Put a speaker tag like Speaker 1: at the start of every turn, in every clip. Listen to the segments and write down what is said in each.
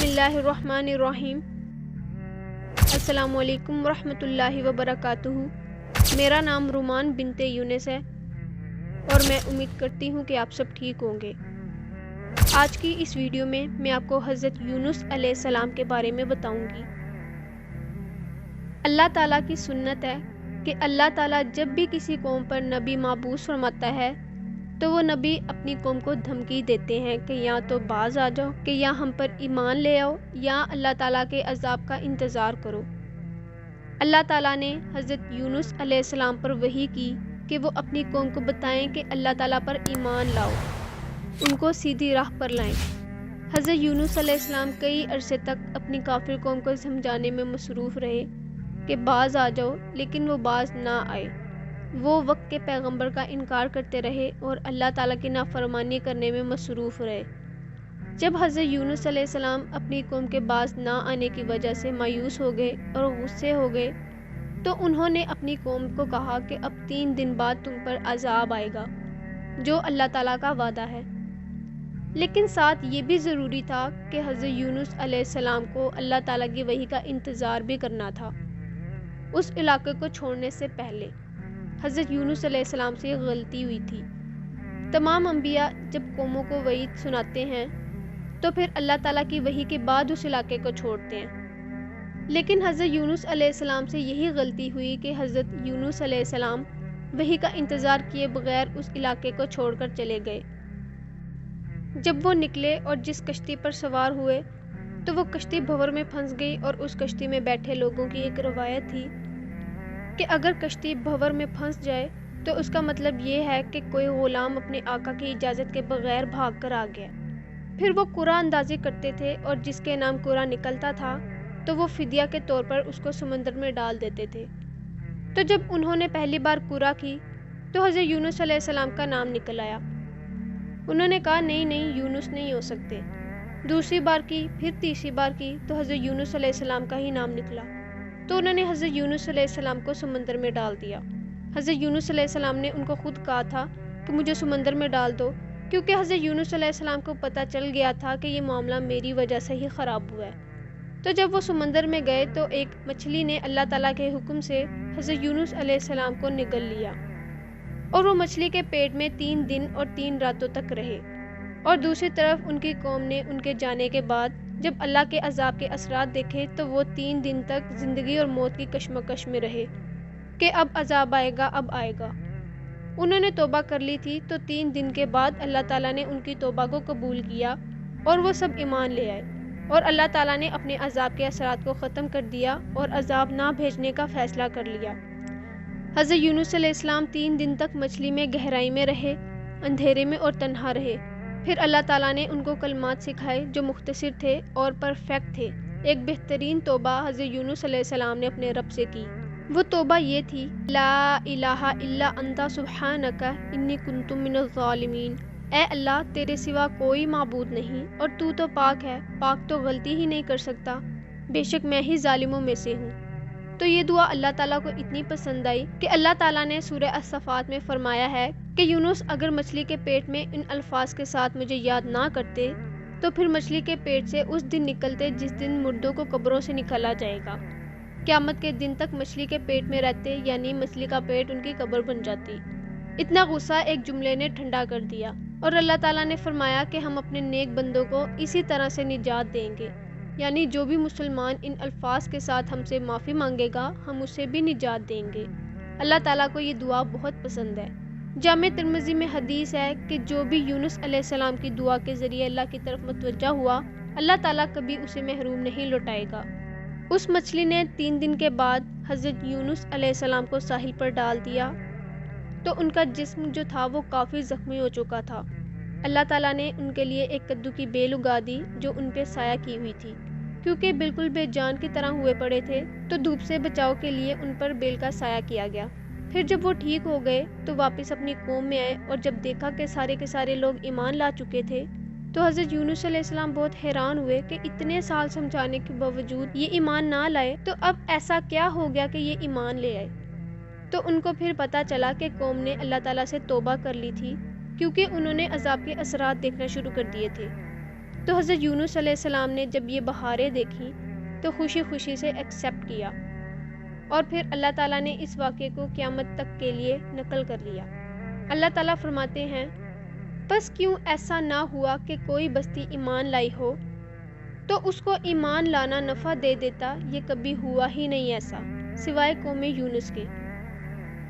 Speaker 1: بسم اللہ الرحمن الرحیم۔ السلام علیکم ورحمۃ اللہ وبرکاتہ۔ میرا نام رومان بنت یونس ہے اور میں امید کرتی ہوں کہ آپ سب ٹھیک ہوں گے۔ آج کی اس ویڈیو میں آپ کو حضرت یونس علیہ السلام کے بارے میں بتاؤں گی۔ اللہ تعالیٰ کی سنت ہے کہ اللہ تعالیٰ جب بھی کسی قوم پر نبی مبعوث فرماتا ہے تو وہ نبی اپنی قوم کو دھمکی دیتے ہیں کہ یا تو باز آ جاؤ، کہ یا ہم پر ایمان لے آؤ، یا اللہ تعالیٰ کے عذاب کا انتظار کرو۔ اللہ تعالیٰ نے حضرت یونس علیہ السلام پر وحی کی کہ وہ اپنی قوم کو بتائیں کہ اللہ تعالیٰ پر ایمان لاؤ، ان کو سیدھی راہ پر لائیں۔ حضرت یونس علیہ السلام کئی عرصے تک اپنی کافر قوم کو سمجھانے میں مصروف رہے کہ باز آ جاؤ، لیکن وہ باز نہ آئے۔ وہ وقت کے پیغمبر کا انکار کرتے رہے اور اللہ تعالیٰ کی نافرمانی کرنے میں مصروف رہے۔ جب حضرت یونس علیہ السلام اپنی قوم کے باز نہ آنے کی وجہ سے مایوس ہو گئے اور غصے ہو گئے تو انہوں نے اپنی قوم کو کہا کہ اب 3 دن بعد تم پر عذاب آئے گا، جو اللہ تعالیٰ کا وعدہ ہے۔ لیکن ساتھ یہ بھی ضروری تھا کہ حضرت یونس علیہ السلام کو اللہ تعالیٰ کی وحی کا انتظار بھی کرنا تھا اس علاقے کو چھوڑنے سے پہلے۔ حضرت یونس علیہ السلام سے یہ غلطی ہوئی تھی۔ تمام انبیاء جب قوموں کو وعید سناتے ہیں تو پھر اللہ تعالیٰ کی وحی کے بعد اس علاقے کو چھوڑتے ہیں، لیکن حضرت یونس علیہ السلام سے یہی غلطی ہوئی کہ حضرت یونس علیہ السلام وحی کا انتظار کیے بغیر اس علاقے کو چھوڑ کر چلے گئے۔ جب وہ نکلے اور جس کشتی پر سوار ہوئے تو وہ کشتی بھنور میں پھنس گئی، اور اس کشتی میں بیٹھے لوگوں کی ایک روایت تھی کہ اگر کشتی بھنور میں پھنس جائے تو اس کا مطلب یہ ہے کہ کوئی غلام اپنے آقا کی اجازت کے بغیر بھاگ کر آ گیا۔ پھر وہ قرعہ اندازی کرتے تھے اور جس کے نام قرعہ نکلتا تھا تو وہ فدیہ کے طور پر اس کو سمندر میں ڈال دیتے تھے۔ تو جب انہوں نے پہلی بار قرعہ کی تو حضرت یونس علیہ السلام کا نام نکل آیا۔ انہوں نے کہا نہیں یونس نہیں ہو سکتے۔ دوسری بار کی، پھر تیسری بار کی تو حضرت یونس علیہ السلام کا ہی نام نکلا، تو انہوں نے حضرت یونس علیہ السلام کو سمندر میں ڈال دیا۔ حضرت یونس علیہ السلام نے ان کو خود کہا تھا کہ مجھے سمندر میں ڈال دو، کیونکہ حضرت یونس علیہ السلام کو پتہ چل گیا تھا کہ یہ معاملہ میری وجہ سے ہی خراب ہوا ہے۔ تو جب وہ سمندر میں گئے تو ایک مچھلی نے اللہ تعالیٰ کے حکم سے حضرت یونس علیہ السلام کو نگل لیا، اور وہ مچھلی کے پیٹ میں 3 دن اور 3 راتوں تک رہے۔ اور دوسری طرف ان کی قوم نے ان کے جانے کے بعد جب اللہ کے عذاب کے اثرات دیکھے تو وہ 3 دن تک زندگی اور موت کی کشمکش میں رہے کہ اب عذاب آئے گا، اب آئے گا۔ انہوں نے توبہ کر لی تھی تو 3 دن کے بعد اللہ تعالیٰ نے ان کی توبہ کو قبول کیا اور وہ سب ایمان لے آئے، اور اللہ تعالیٰ نے اپنے عذاب کے اثرات کو ختم کر دیا اور عذاب نہ بھیجنے کا فیصلہ کر لیا۔ حضرت یونس علیہ السلام 3 دن تک مچھلی میں گہرائی میں رہے، اندھیرے میں اور تنہا رہے۔ پھر اللہ تعالیٰ نے ان کو کلمات سکھائے جو مختصر تھے اور پرفیکٹ تھے۔ ایک بہترین توبہ حضرت یونس علیہ السلام نے اپنے رب سے کی۔ وہ توبہ یہ تھی، لا الہ الا انت سبحانک انی کنت من الظالمین۔ اے اللہ، تیرے سوا کوئی معبود نہیں اور تو پاک ہے، پاک تو غلطی ہی نہیں کر سکتا، بے شک میں ہی ظالموں میں سے ہوں۔ تو یہ دعا اللہ تعالیٰ کو اتنی پسند آئی کہ اللہ تعالیٰ نے سورہ الصفات میں فرمایا ہے کہ یونس اگر مچھلی کے پیٹ میں ان الفاظ کے ساتھ مجھے یاد نہ کرتے تو پھر مچھلی کے پیٹ سے اس دن نکلتے جس دن مردوں کو قبروں سے نکالا جائے گا۔ قیامت کے دن تک مچھلی کے پیٹ میں رہتے، یعنی مچھلی کا پیٹ ان کی قبر بن جاتی۔ اتنا غصہ ایک جملے نے ٹھنڈا کر دیا، اور اللہ تعالیٰ نے فرمایا کہ ہم اپنے نیک بندوں کو اسی طرح سے نجات دیں گے، یعنی جو بھی مسلمان ان الفاظ کے ساتھ ہم سے معافی مانگے گا ہم اسے بھی نجات دیں گے۔ اللہ تعالیٰ کو یہ دعا بہت پسند ہے۔ جامع ترمذی میں حدیث ہے کہ جو بھی یونس علیہ السلام کی دعا کے ذریعے اللہ کی طرف متوجہ ہوا، اللہ تعالیٰ کبھی اسے محروم نہیں لوٹائے گا۔ اس مچھلی نے 3 دن کے بعد حضرت یونس علیہ السلام کو ساحل پر ڈال دیا تو ان کا جسم جو تھا وہ کافی زخمی ہو چکا تھا۔ اللہ تعالیٰ نے ان کے لیے ایک کدو کی بیل اگا دی جو ان پہ سایہ کی ہوئی تھی، کیونکہ بالکل بے جان کی طرح ہوئے پڑے تھے، تو دھوپ سے بچاؤ کے لیے ان پر بیل کا سایہ کیا گیا۔ پھر جب وہ ٹھیک ہو گئے تو واپس اپنی قوم میں آئے، اور جب دیکھا کہ سارے کے سارے لوگ ایمان لا چکے تھے تو حضرت یونس علیہ السلام بہت حیران ہوئے کہ اتنے سال سمجھانے کے باوجود یہ ایمان نہ لائے، تو اب ایسا کیا ہو گیا کہ یہ ایمان لے آئے۔ تو ان کو پھر پتہ چلا کہ قوم نے اللہ تعالیٰ سے توبہ کر لی تھی، کیونکہ انہوں نے عذاب کے اثرات دیکھنا شروع کر دیے تھے۔ تو حضرت یونس علیہ السلام نے جب یہ بہاریں دیکھی تو خوشی خوشی سے ایکسیپٹ کیا، اور پھر اللہ تعالیٰ نے اس واقعے کو قیامت تک کے لیے نقل کر لیا۔ اللہ تعالیٰ فرماتے ہیں، بس کیوں ایسا نہ ہوا کہ کوئی بستی ایمان لائی ہو تو اس کو ایمان لانا نفع دے دیتا، یہ کبھی ہوا ہی نہیں ایسا، سوائے قوم یونس کے۔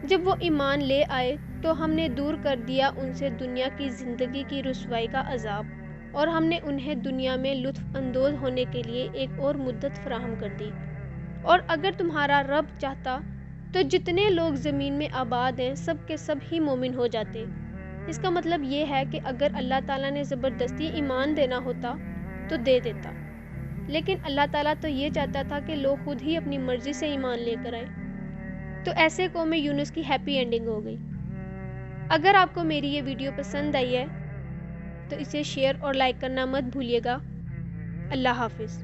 Speaker 1: جب وہ ایمان لے آئے تو ہم نے دور کر دیا ان سے دنیا کی زندگی کی رسوائی کا عذاب، اور ہم نے انہیں دنیا میں لطف اندوز ہونے کے لیے ایک اور مدت فراہم کر دی۔ اور اگر تمہارا رب چاہتا تو جتنے لوگ زمین میں آباد ہیں سب کے سب ہی مومن ہو جاتے۔ اس کا مطلب یہ ہے کہ اگر اللہ تعالیٰ نے زبردستی ایمان دینا ہوتا تو دے دیتا، لیکن اللہ تعالیٰ تو یہ چاہتا تھا کہ لوگ خود ہی اپنی مرضی سے ایمان لے کر آئے۔ تو ایسے قوم یونس کی ہیپی اینڈنگ ہو گئی۔ اگر آپ کو میری یہ ویڈیو پسند آئی ہے تو اسے شیئر اور لائک کرنا مت بھولیے گا۔ اللہ حافظ۔